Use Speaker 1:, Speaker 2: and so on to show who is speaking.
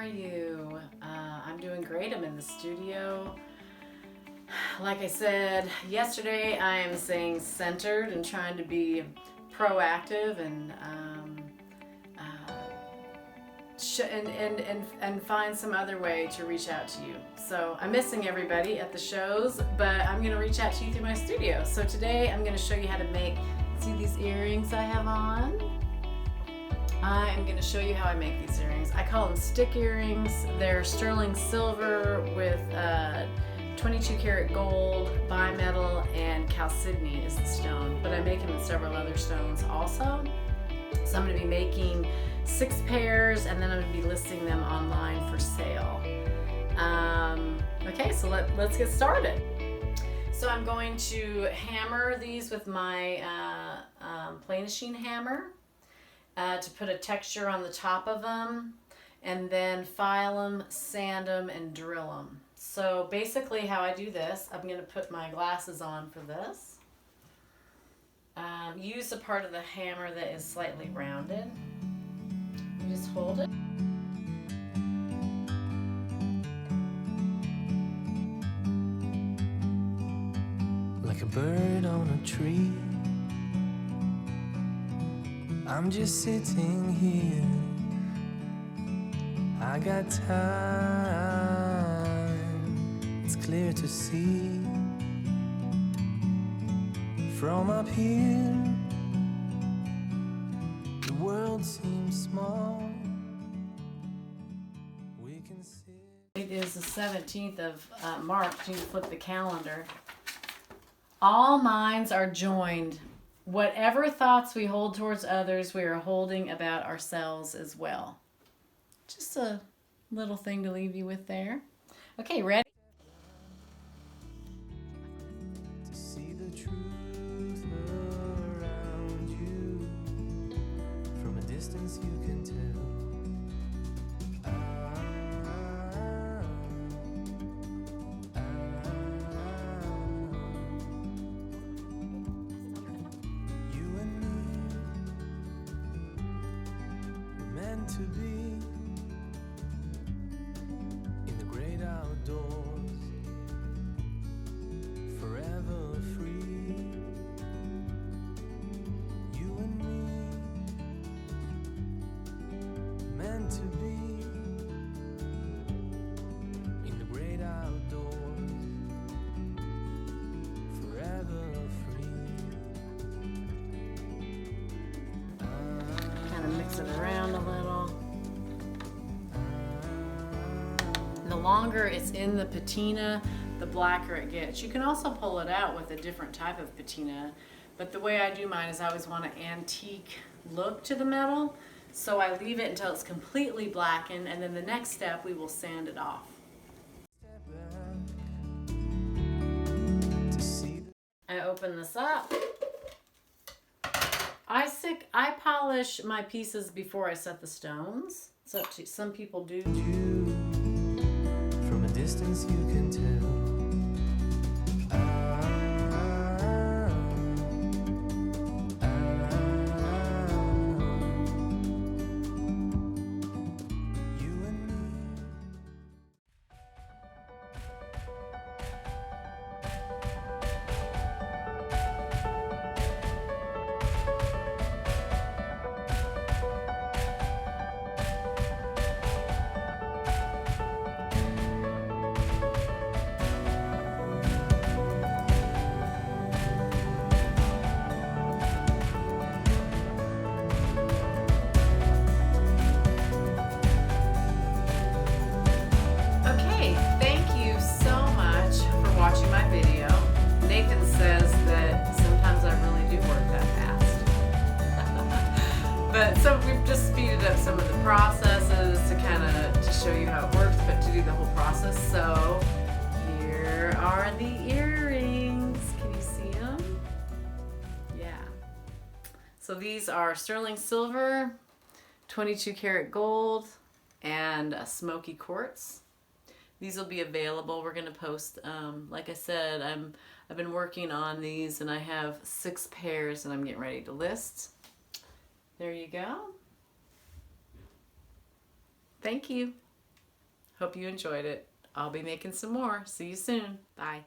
Speaker 1: are you? I'm doing great. I'm in the studio. Like I said yesterday, I am staying centered and trying to be proactive and find some other way to reach out to you. So I'm missing everybody at the shows, but I'm going to reach out to you through my studio. So today I'm going to show you how to make, see these earrings I have on? I am going to show you how I make these earrings. I call them stick earrings. They're sterling silver with 22 karat gold, bimetal, and chalcedony is the stone. But I make them in several other stones also. So I'm going to be making 6 pairs, and then I'm going to be listing them online for sale. Okay, so let's get started. So I'm going to hammer these with my planishing hammer to put a texture on the top of them, and then file them, sand them, and drill them. So basically how I do this, I'm going to put my glasses on for this. Use the part of the hammer that is slightly rounded. You just hold it.
Speaker 2: Like a bird on a tree, I'm just sitting here. I got time, it's clear to see. From up here, the world seems small. We can see.
Speaker 1: It is the 17th of March. You can flip the calendar. All minds are joined. Whatever thoughts we hold towards others, we are holding about ourselves as well. Just a little thing to leave you with there. Okay, ready?
Speaker 2: To see the truth around you. From a distance you can tell. To be in the great outdoors, forever free. You and me, meant to be in the great outdoors, forever free.
Speaker 1: Kind of mix it around a little. The longer it's in the patina, the blacker it gets. You can also pull it out with a different type of patina, but the way I do mine is I always want an antique look to the metal, so I leave it until it's completely blackened, and then the next step we will sand it off. I open this up. I polish my pieces before I set the stones. It's up to some people do.
Speaker 2: From a distance you can tell. You and me.
Speaker 1: But so we've just speeded up some of the processes to show you how it works, but to do the whole process. So here are the earrings. Can you see them? Yeah. So these are sterling silver, 22 karat gold, and a smoky quartz. These will be available. We're going to post, like I said, I've been working on these, and I have 6 pairs and I'm getting ready to list. There you go. Thank you. Hope you enjoyed it. I'll be making some more. See you soon. Bye.